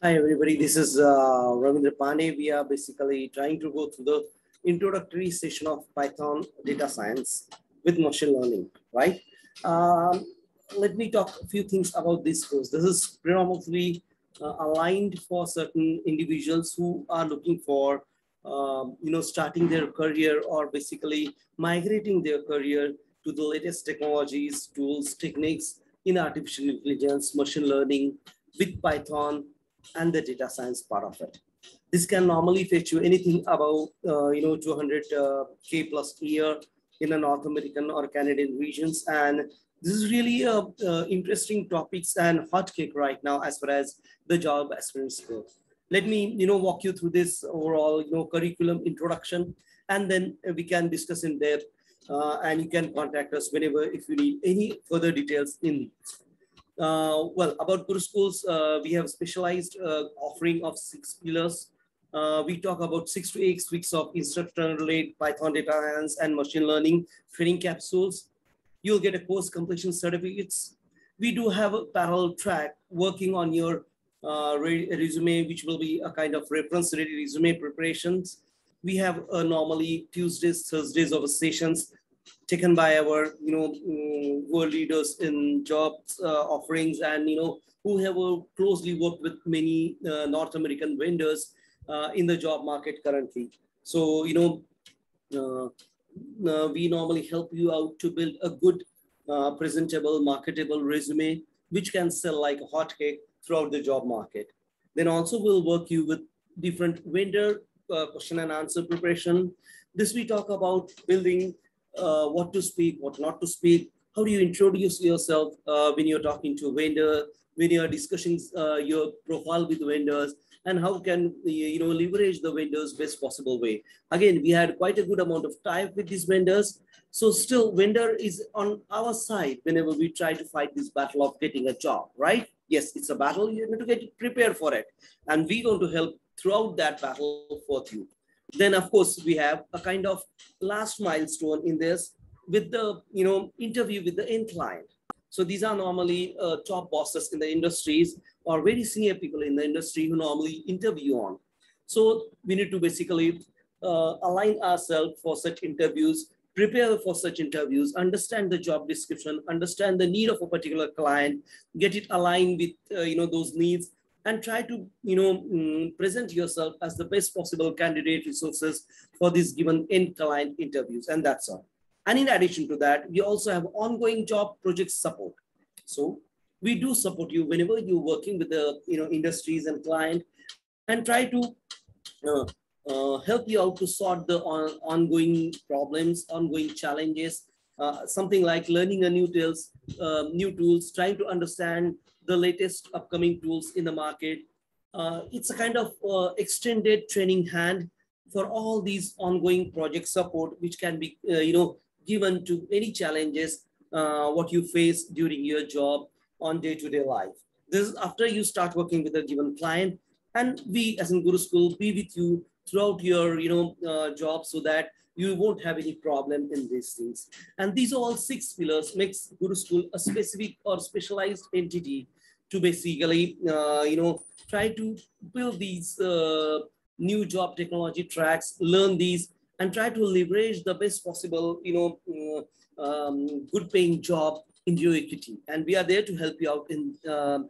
Hi everybody, this is Ravindra Pandey. We are basically trying to go through the introductory session of Python data science with machine learning, right? Um, Let me talk a few things about this course. This is predominantly aligned for certain individuals who are looking for, starting their career or basically migrating their career to the latest technologies, tools, techniques in artificial intelligence, machine learning with Python and the data science part of it. This can normally fetch you anything about 200K plus year in a North American or Canadian regions, and this is really interesting topics and hot cake right now as far as the job aspirants go. Let me walk you through this overall curriculum introduction, and then we can discuss in depth. And you can contact us whenever if you need any further details in. Well, about Guru Schools, we have specialized offering of 6 pillars. We talk about 6 to 8 weeks of instructor-led Python data science and machine learning training capsules. You'll get a course completion certificates. We do have a parallel track working on your resume, which will be a kind of reference-ready resume preparations. We have normally Tuesdays, Thursdays of sessions taken by our world leaders in jobs offerings, and who have closely worked with many North American vendors in the job market currently. So we normally help you out to build a good presentable marketable resume which can sell like a hotcake throughout the job market. Then also we'll work you with different vendor question and answer preparation. This we talk about building what to speak, what not to speak. How do you introduce yourself when you're talking to a vendor, when you're discussing your profile with vendors, and how can leverage the vendors best possible way. Again, we had quite a good amount of time with these vendors. So still vendor is on our side whenever we try to fight this battle of getting a job, right? Yes, it's a battle. You need to get prepared for it. And we're going to help throughout that battle for you. Then of course we have a kind of last milestone in this with the interview with the end client. So these are normally top bosses in the industries or very senior people in the industry who normally interview on. So we need to basically align ourselves for such interviews, prepare for such interviews, understand the job description, understand the need of a particular client, get it aligned with those needs, and try to present yourself as the best possible candidate resources for this given end client interviews, and that's all. And in addition to that, we also have ongoing job project support. So we do support you whenever you're working with the industries and client, and try to help you out to sort the ongoing problems, ongoing challenges, something like learning a new tools, trying to understand the latest upcoming tools in the market. It's a kind of extended training hand for all these ongoing project support, which can be given to any challenges what you face during your job on day-to-day life. This is after you start working with a given client, and we as in Guru School be with you throughout your job, so that you won't have any problem in these things. And these are all 6 pillars makes Guru School a specific or specialized entity to basically try to build these new job technology tracks, learn these, and try to leverage the best possible good paying job in your equity. And we are there to help you out in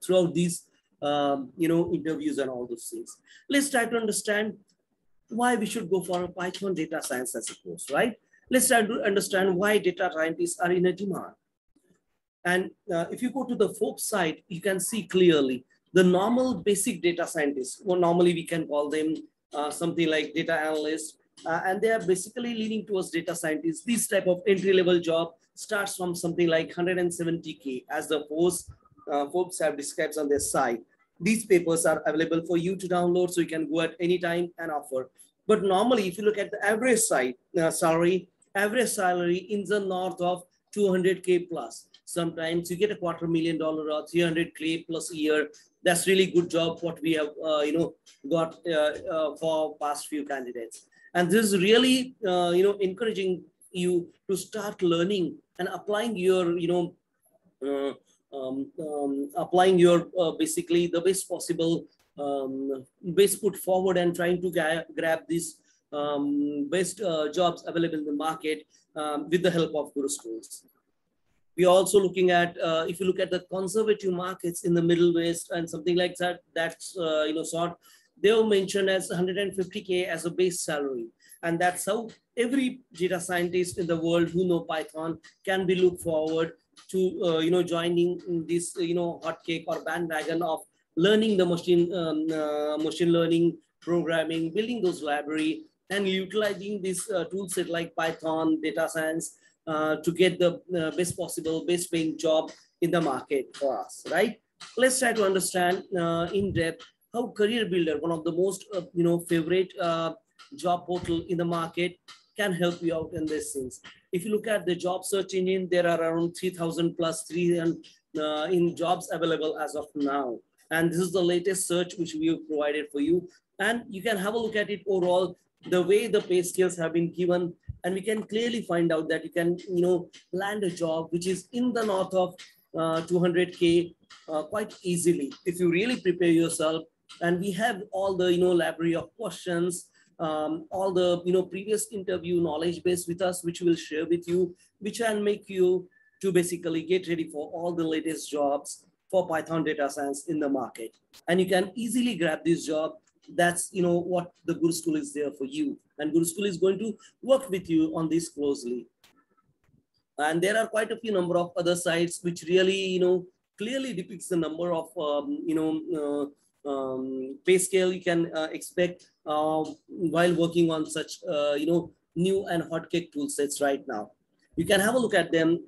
throughout these interviews and all those things. Let's try to understand why we should go for a Python data science as a course, right? Let's try to understand why data scientists are in a demand. And if you go to the Forbes site, you can see clearly the normal basic data scientists, well, normally we can call them something like data analysts, and they are basically leaning towards data scientists. This type of entry-level job starts from something like 170K, as the Forbes have described on their site. These papers are available for you to download, so you can go at any time and offer. But normally, if you look at the average salary in the north of 200K plus. Sometimes you get a $250,000 or 300K plus a year. That's really good job what we have got for past few candidates. And this is really encouraging you to start learning and applying your basically the best possible best put forward and trying to grab these best jobs available in the market with the help of GURUSCHOOLs. We are also looking at, if you look at the conservative markets in the Middle West and something like that, that's, sort, they were mentioned as 150K as a base salary. And that's how every data scientist in the world who know Python can be looked forward to, joining this, hot cake or bandwagon of learning the machine learning, programming, building those library, and utilizing this tool set like Python, data science, to get the best possible, best paying job in the market for us, right? Let's try to understand in depth how Career Builder, one of the most, favorite job portal in the market, can help you out in these things. If you look at the job search engine, there are around 3,000 plus 300 in jobs available as of now. And this is the latest search which we have provided for you. And you can have a look at it overall, the way the pay scales have been given, and we can clearly find out that you can, land a job which is in the north of 200K quite easily if you really prepare yourself. And we have all the, library of questions, all the, previous interview knowledge base with us, which we'll share with you, which can make you to basically get ready for all the latest jobs for Python data science in the market. And you can easily grab this job. That's, what the Guru School is there for you. And Guru School is going to work with you on this closely. And there are quite a few number of other sites which really, clearly depicts the number of, pay scale you can expect while working on such, new and hotcake tool sets right now. You can have a look at them,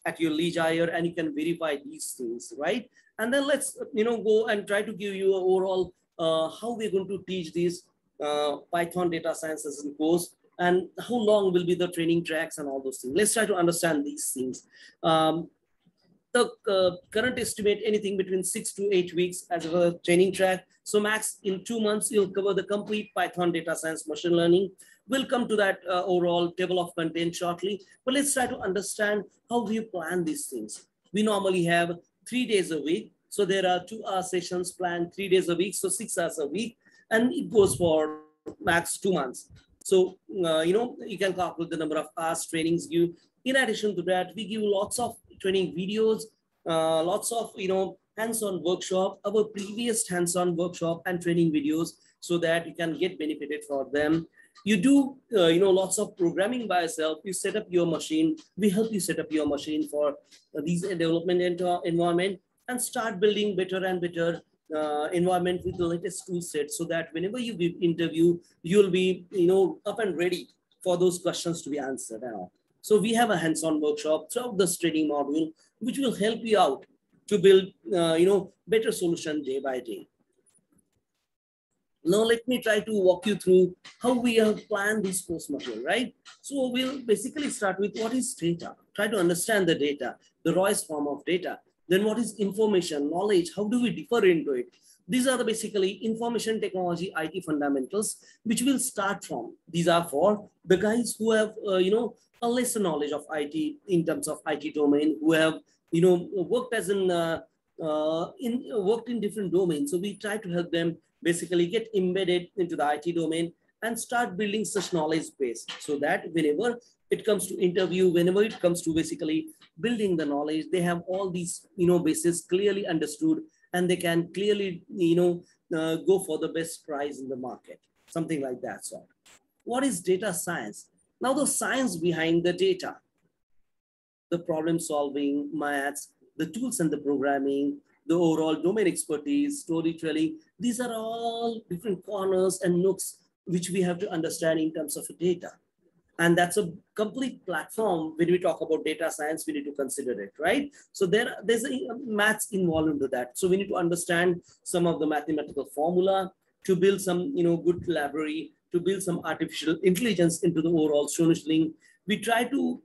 at your leisure, and you can verify these things, right? And then let's, go and try to give you an overall how we're going to teach this Python data science as a course, and how long will be the training tracks and all those things. Let's try to understand these things. The current estimate anything between 6 to 8 weeks as a training track. So max in 2 months, you'll cover the complete Python data science machine learning. We'll come to that overall table of content shortly, but let's try to understand how we plan these things. We normally have 3 days a week. So there are 2-hour sessions planned 3 days a week, so 6 hours a week, and it goes for max 2 months. So, you can calculate the number of hours trainings you. In addition to that, we give lots of training videos, lots of, hands-on workshop, our previous hands-on workshop and training videos, so that you can get benefited from them. You do, lots of programming by yourself. You set up your machine. We help you set up your machine for these development environment, and start building better and better environment with the latest tool set, so that whenever you give interview, you'll be, up and ready for those questions to be answered now. So we have a hands-on workshop throughout this training module, which will help you out to build, better solution day by day. Now, let me try to walk you through how we have planned this course material, right? So we'll basically start with what is data, try to understand the data, the rawest form of data. Then what is information, knowledge, how do we differ into it? These are the basically information technology, IT fundamentals, which we'll start from. These are for the guys who have, a lesser knowledge of IT in terms of IT domain, who have, worked as worked in different domains. So we try to help them basically get embedded into the IT domain and start building such knowledge base, so that whenever it comes to interview, whenever it comes to basically building the knowledge, they have all these, bases clearly understood, and they can clearly, go for the best price in the market, something like that. So what is data science? Now, the science behind the data, the problem solving, maths, the tools and the programming, the overall domain expertise, storytelling, these are all different corners and nooks which we have to understand in terms of data. And that's a complete platform. When we talk about data science, we need to consider it, right? So there's a maths involved into that. So we need to understand some of the mathematical formula to build some, good library, to build some artificial intelligence into the overall solution. We try to,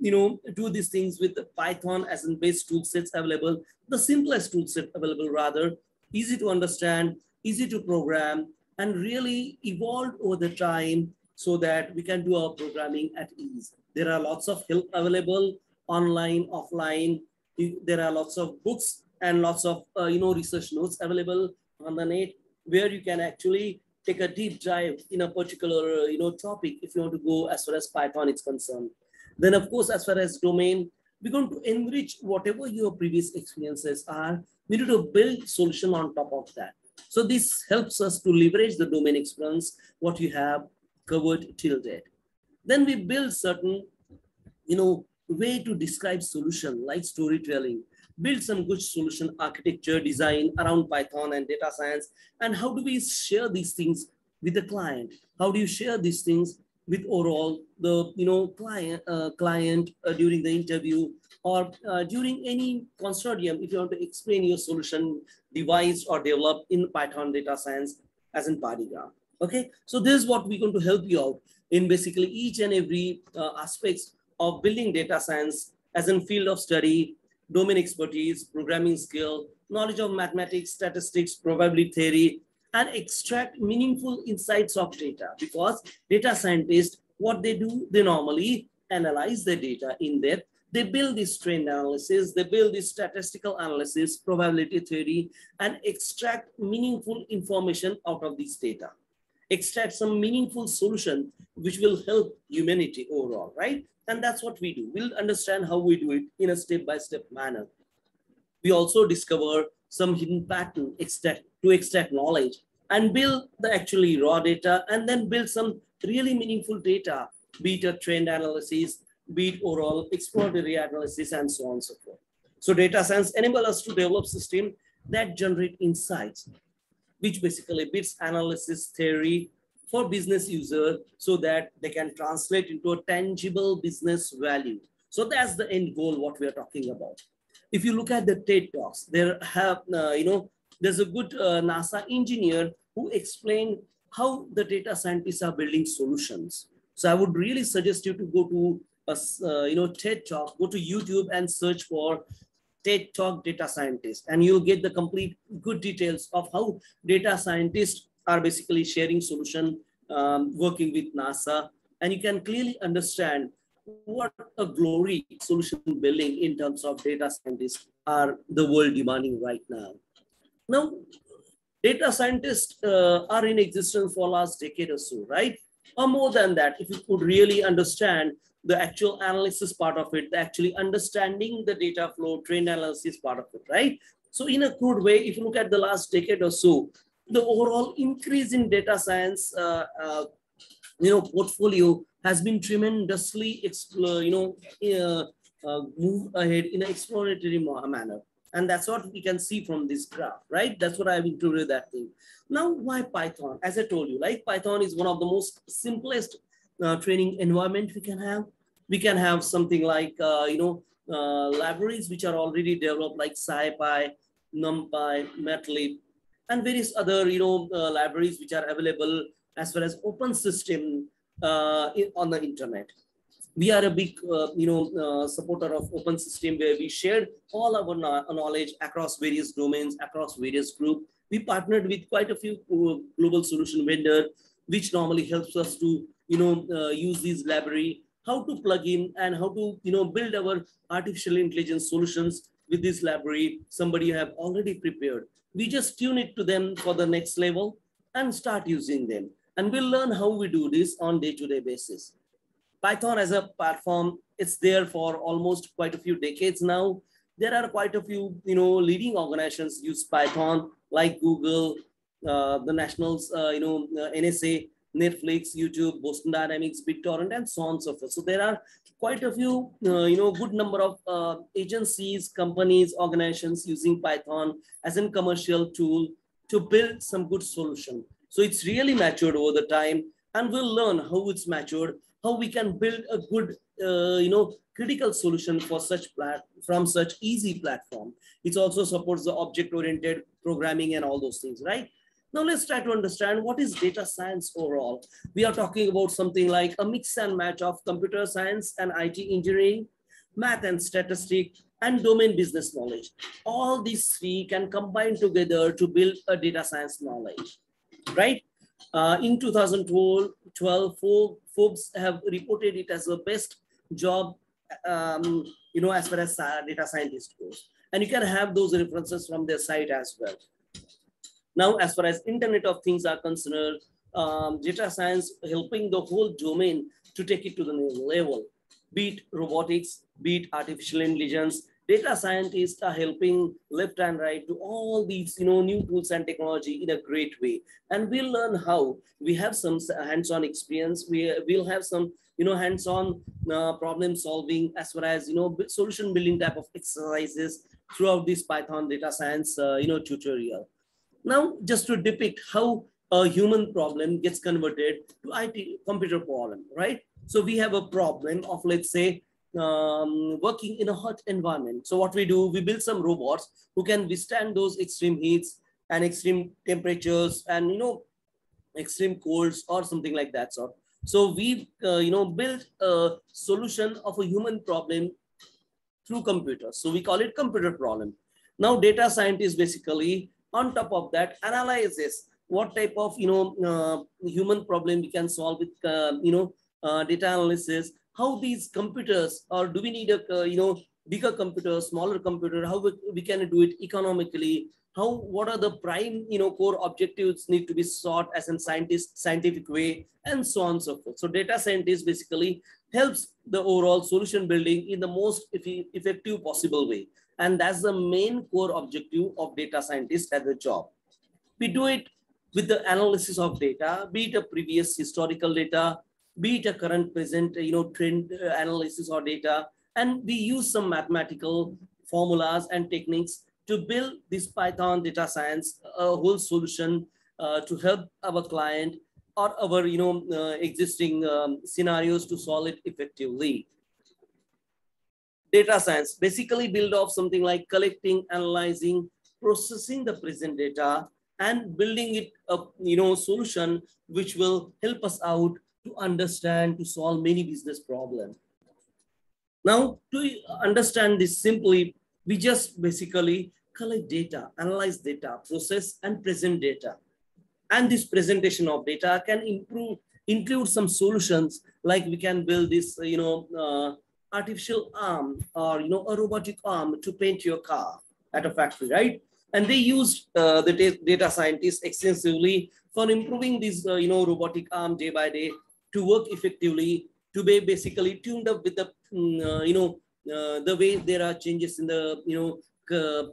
do these things with Python as in base tool sets available, the simplest tool set available rather, easy to understand, easy to program, and really evolved over the time, so that we can do our programming at ease. There are lots of help available online, offline. There are lots of books and lots of, research notes available on the net where you can actually take a deep dive in a particular topic if you want to go as far as Python is concerned. Then of course, as far as domain, we're going to enrich whatever your previous experiences are. We need to build solution on top of that. So this helps us to leverage the domain experience, what you have covered till date. Then we build certain, way to describe solution like storytelling, build some good solution architecture design around Python and data science. And how do we share these things with the client? How do you share these things with overall the client during the interview or during any consortium if you want to explain your solution devised or developed in Python data science as in Padigram. Okay, so this is what we're going to help you out in basically each and every aspects of building data science as in field of study, domain expertise, programming skill, knowledge of mathematics, statistics, probability theory, and extract meaningful insights of data. Because data scientists, what they do, they normally analyze the data in depth. They build this trend analysis, they build this statistical analysis, probability theory, and extract meaningful information out of this data. Extract some meaningful solution which will help humanity overall, right? And that's what we do. We'll understand how we do it in a step-by-step manner. We also discover some hidden pattern to extract knowledge and build the actually raw data and then build some really meaningful data, be it a trend analysis, be it overall exploratory analysis, and so on and so forth. So data science enables us to develop systems that generate insights, which basically builds analysis theory for business users so that they can translate into a tangible business value. So that's the end goal, what we are talking about. If you look at the TED Talks, there have, there's a good NASA engineer who explained how the data scientists are building solutions. So I would really suggest you to go to a TED Talk, go to YouTube and search for TED Talk data scientist, and you'll get the complete good details of how data scientists are basically sharing solution, working with NASA, and you can clearly understand what a glory solution building in terms of data scientists are the world demanding right now. Now, data scientists are in existence for last decade or so, right? Or more than that, if you could really understand the actual analysis part of it, the actually understanding the data flow, trend analysis part of it, right? So in a crude way, if you look at the last decade or so, the overall increase in data science, portfolio has been tremendously, move ahead in an exploratory manner. And that's what we can see from this graph, right? That's what I've included that thing. Now, why Python? As I told you, like Python is one of the most simplest training environment we can have. We can have something like, libraries which are already developed like SciPy, NumPy, Matlib, and various other, libraries which are available as well as open system on the internet. We are a big, supporter of open system where we shared all our knowledge across various domains, across various groups. We partnered with quite a few global solution vendors, which normally helps us to, use this library, how to plug in and how to, build our artificial intelligence solutions with this library. Somebody have already prepared. We just tune it to them for the next level and start using them. And we'll learn how we do this on day-to-day basis. Python as a platform, it's there for almost quite a few decades now. There are quite a few, leading organizations use Python like Google, the Nationals, NSA, Netflix, YouTube, Boston Dynamics, BitTorrent, and so on and so forth. So there are quite a few, good number of agencies, companies, organizations using Python as a commercial tool to build some good solution. So it's really matured over the time, and we'll learn how it's matured, how we can build a good, critical solution for from such easy platform. It also supports the object-oriented programming and all those things, right? Now let's try to understand what is data science overall. We are talking about something like a mix and match of computer science and IT engineering, math and statistics, and domain business knowledge. All these three can combine together to build a data science knowledge, right? In 2012, Forbes have reported it as the best job, as far as data scientist goes. And you can have those references from their site as well. Now, as far as Internet of Things are concerned, data science helping the whole domain to take it to the next level, be it robotics, be it artificial intelligence. Data scientists are helping left and right to all these, new tools and technology in a great way. And we'll learn how. We have some hands-on experience. We'll have some, hands-on problem solving as well as, solution building type of exercises throughout this Python data science, tutorial. Now, just to depict how a human problem gets converted to IT computer problem, right? So we have a problem of, let's say, working in a hot environment. So what we do, we build some robots who can withstand those extreme heats and extreme temperatures and, extreme colds or something like that. So we, build a solution of a human problem through computers. So we call it computer problem. Now, data scientists basically on top of that analyzes what type of human problem we can solve with data analysis, how these computers, or do we need a bigger computer, smaller computer, how we can do it economically, what are the prime core objectives need to be sought as a scientific way, and so on and so forth. So data scientist basically helps the overall solution building in the most effective possible way. And that's the main core objective of data scientist as a job. We do it with the analysis of data, be it a previous historical data, be it a current present, trend analysis or data. And we use some mathematical formulas and techniques to build this Python data science, a whole solution to help our client or our, existing scenarios to solve it effectively. Data science basically build off something like collecting, analyzing, processing the present data, and building it a solution which will help us out to understand, to solve many business problems. Now, to understand this simply, we just basically collect data, analyze data, process and present data. And this presentation of data can include some solutions, like we can build this, artificial arm or, a robotic arm to paint your car at a factory, right? And they used the data scientists extensively for improving this, robotic arm day by day to work effectively, to be basically tuned up with the, the way there are changes in the,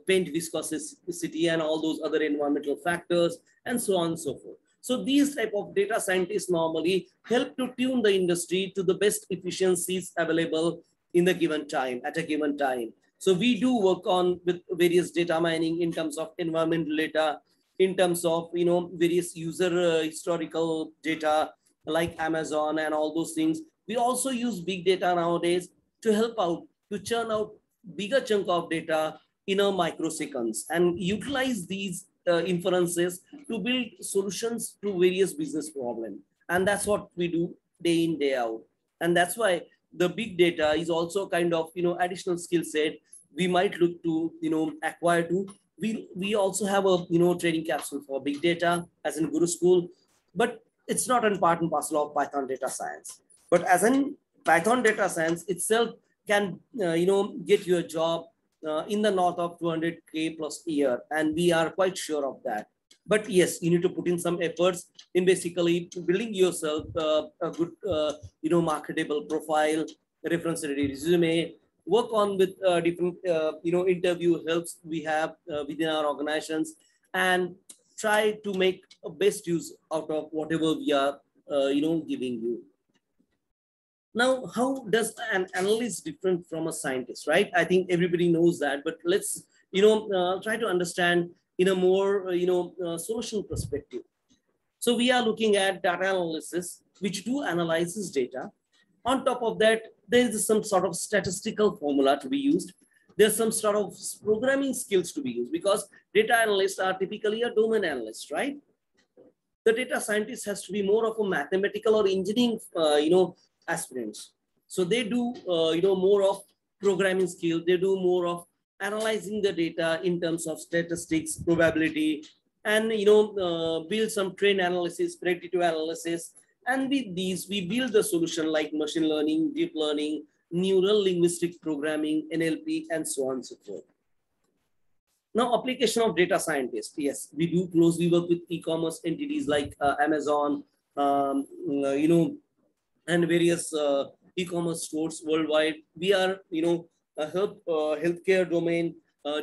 paint viscosity and all those other environmental factors and so on and so forth. So these type of data scientists normally help to tune the industry to the best efficiencies available in the given time, at a given time. So we do work on with various data mining in terms of environmental data, in terms of, various user historical data like Amazon and all those things. We also use big data nowadays to help out, to churn out bigger chunk of data in a microseconds and utilize these inferences to build solutions to various business problems. And that's what we do day in, day out. And that's why the big data is also kind of, additional skill set we might look to, acquire to. We also have a, training capsule for big data as in Guru School, but it's not a part and parcel of Python data science. But as in Python data science itself can, get you a job in the north of 200K plus a year. And we are quite sure of that. But yes, you need to put in some efforts in basically building yourself a good, marketable profile, reference ready resume, work on with different, interview helps we have within our organizations, and try to make a best use out of whatever we are, giving you. Now, how does an analyst different from a scientist, right? I think everybody knows that, but let's, try to understand in a more, social perspective. So we are looking at data analysis, which do analyzes data. On top of that, there is some sort of statistical formula to be used. There's some sort of programming skills to be used, because data analysts are typically a domain analyst, right? The data scientist has to be more of a mathematical or engineering, aspirants. So they do, more of programming skill. They do more of analyzing the data in terms of statistics, probability, and, build some trend analysis, predictive analysis. And with these, we build the solution like machine learning, deep learning, neural linguistic programming, NLP, and so on and so forth. Now, application of data scientists. Yes, we do closely work with e-commerce entities like Amazon, you know, and various e-commerce stores worldwide. We are, healthcare domain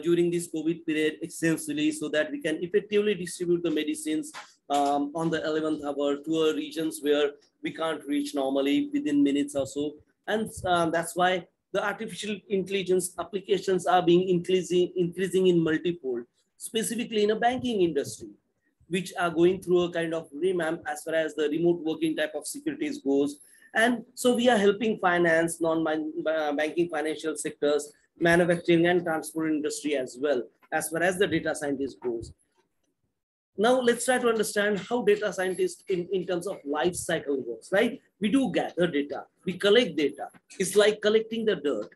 during this COVID period extensively, so that we can effectively distribute the medicines on the 11th hour to regions where we can't reach normally within minutes or so. And that's why the artificial intelligence applications are being increasing in multifold, specifically in a banking industry, which are going through a kind of revamp as far as the remote working type of securities goes. And so we are helping finance, non-banking financial sectors, manufacturing and transport industry as well, as far as the data scientist goes. Now let's try to understand how data scientists in terms of life cycle works, right? We do gather data, we collect data. It's like collecting the dirt.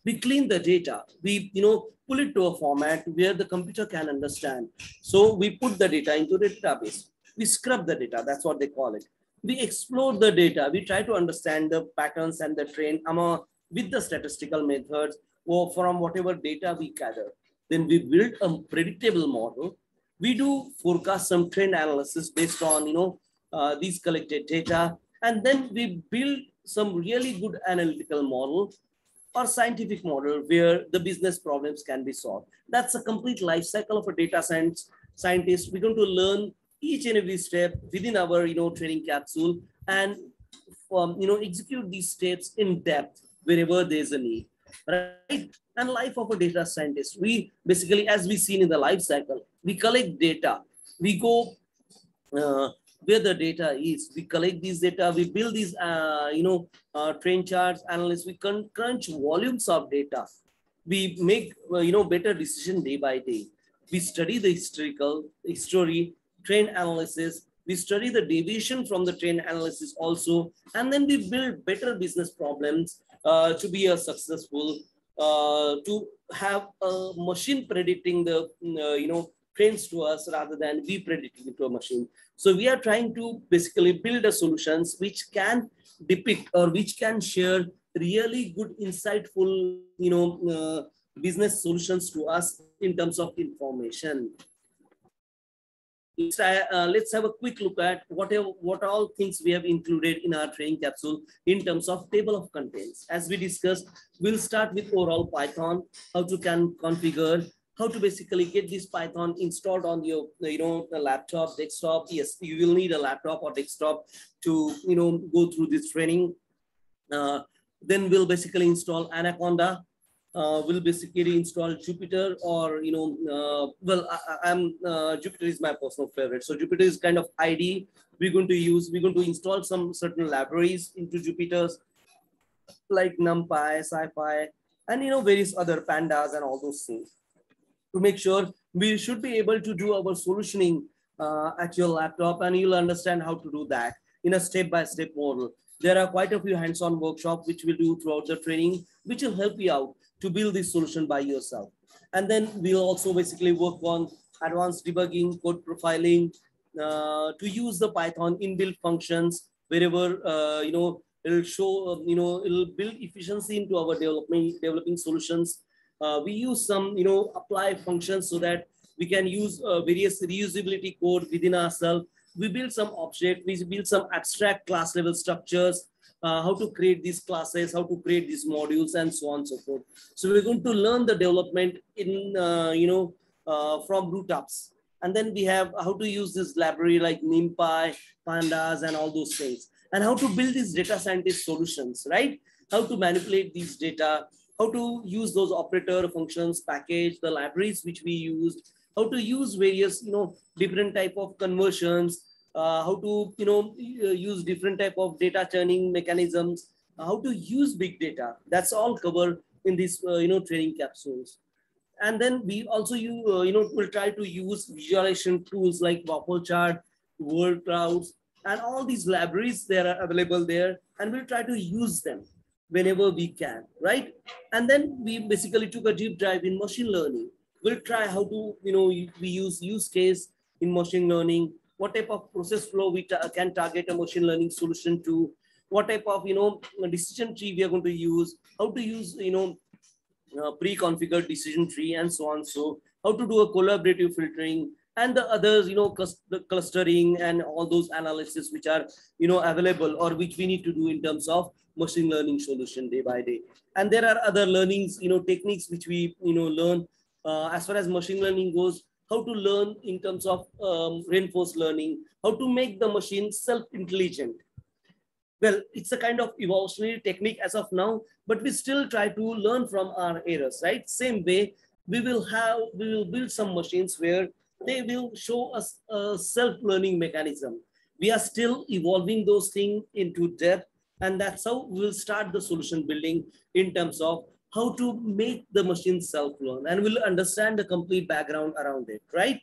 We clean the data, we pull it to a format where the computer can understand. So we put the data into the database. We scrub the data, that's what they call it. We explore the data, we try to understand the patterns and the trend with the statistical methods or from whatever data we gather. Then we build a predictable model. We do forecast some trend analysis based on these collected data, and then we build some really good analytical model or scientific model where the business problems can be solved. That's a complete life cycle of a data scientist. We're going to learn each and every step within our training capsule, and execute these steps in depth wherever there's a need, right? And life of a data scientist, we basically, as we seen in the life cycle, we collect data, we go where the data is, we collect these data, we build these trend charts, analysis, we crunch volumes of data, we make better decision day by day. We study the history, trend analysis, we study the deviation from the trend analysis also, and then we build better business problems to be a successful, to have a machine predicting the trends to us rather than we predicting it to a machine. So we are trying to basically build a solutions which can depict or which can share really good, insightful, business solutions to us in terms of information. Let's have a quick look at what all things we have included in our training capsule in terms of table of contents. As we discussed, we'll start with overall Python, how to configure, how to basically get this Python installed on your the laptop, desktop. Yes, you will need a laptop or desktop to go through this training. Then we'll basically install Anaconda. Will basically install Jupyter, or Jupyter is my personal favorite. So Jupyter is kind of ID. We're going to install some certain libraries into Jupyter's, like NumPy, SciPy, and various other pandas and all those things, to make sure we should be able to do our solutioning at your laptop, and you'll understand how to do that in a step-by-step model. There are quite a few hands-on workshops which we'll do throughout the training, which will help you out to build this solution by yourself. And then we'll also basically work on advanced debugging, code profiling, to use the Python inbuilt functions wherever, it'll show, it'll build efficiency into our developing solutions. We use some, apply functions so that we can use various reusability code within ourselves. We build some object, we build some abstract class level structures, how to create these classes, how to create these modules, and so on and so forth. So we're going to learn the development in, from root ups. And then we have how to use this library like NumPy, pandas, and all those things. And how to build these data scientist solutions, right? How to manipulate these data, how to use those operator functions, package, the libraries which we used, how to use various, different type of conversions, how to, use different type of data churning mechanisms, how to use big data. That's all covered in this, training capsules. And then we also, will try to use visualization tools like waffle chart, word clouds, and all these libraries that are available there. And we'll try to use them whenever we can, right? And then we basically took a deep dive in machine learning. We'll try how to, we use use case in machine learning, what type of process flow we can target a machine learning solution to, what type of, decision tree we are going to use, how to use, pre-configured decision tree, and so on. So how to do a collaborative filtering, and the others, the clustering and all those analysis which are, available or which we need to do in terms of machine learning solution day by day. And there are other learnings, techniques which we, learn as far as machine learning goes, how to learn in terms of reinforced learning, how to make the machine self-intelligent. Well, it's a kind of evolutionary technique as of now, but we still try to learn from our errors, right? Same way, we will build some machines where they will show us a self-learning mechanism. We are still evolving those things into depth, and that's how we'll start the solution building in terms of how to make the machine self-learn, and we'll understand the complete background around it, right?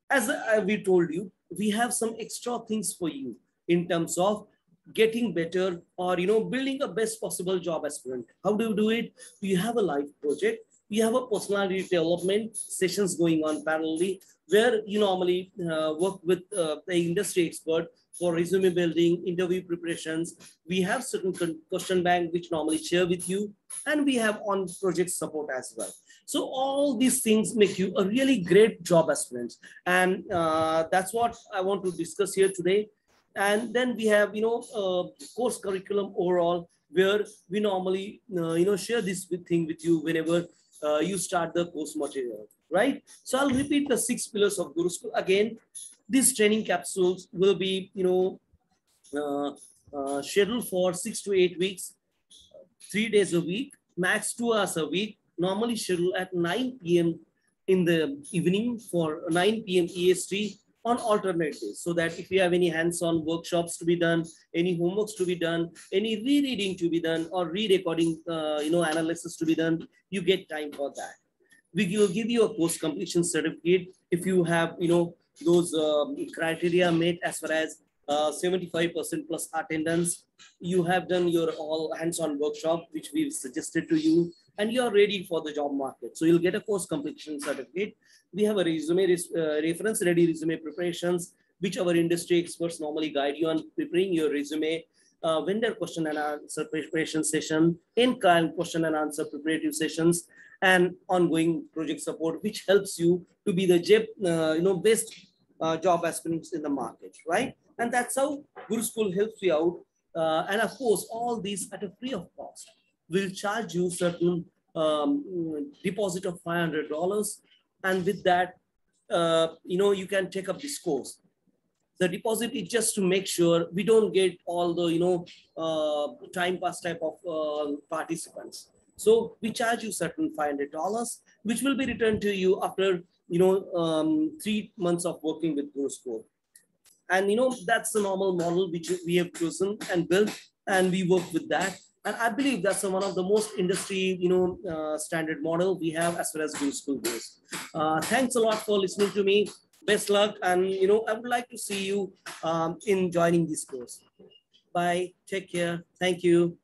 As we told you, we have some extra things for you in terms of getting better or building a best possible job aspirant. How do you do it? You have a live project, you have a personality development sessions going on parallelly, where you normally work with the industry expert for resume building, interview preparations. We have certain question bank which normally share with you, and we have on project support as well. So all these things make you a really great job aspirant, and that's what I want to discuss here today. And then we have, course curriculum overall, where we normally, share this thing with you whenever you start the course material, right? So I'll repeat the 6 pillars of Guru School again. These training capsules will be, scheduled for 6 to 8 weeks, 3 days a week, max 2 hours a week, normally scheduled at 9 p.m. in the evening for 9 p.m. EST on alternate days, so that if you have any hands-on workshops to be done, any homeworks to be done, any rereading to be done, or re-recording, analysis to be done, you get time for that. We will give you a course completion certificate if you have, those criteria met as far as 75% plus attendance. You have done your all hands-on workshop, which we've suggested to you, and you're ready for the job market. So you'll get a course completion certificate. We have a resume reference ready resume preparations, which our industry experts normally guide you on preparing your resume, vendor question and answer preparation session, in-kind question and answer preparative sessions, and ongoing project support, which helps you to be the best job aspirants in the market, right? And that's how Guru School helps you out. And of course, all these at a free of cost. We'll charge you certain deposit of $500. And with that, you can take up this course. The deposit is just to make sure we don't get all the, time pass type of participants. So we charge you certain $500, which will be returned to you after, 3 months of working with Guru School. And, that's the normal model which we have chosen and built, and we work with that. And I believe that's one of the most industry, standard model we have as far as Guru School goes. Thanks a lot for listening to me. Best luck. And, I would like to see you in joining this course. Bye. Take care. Thank you.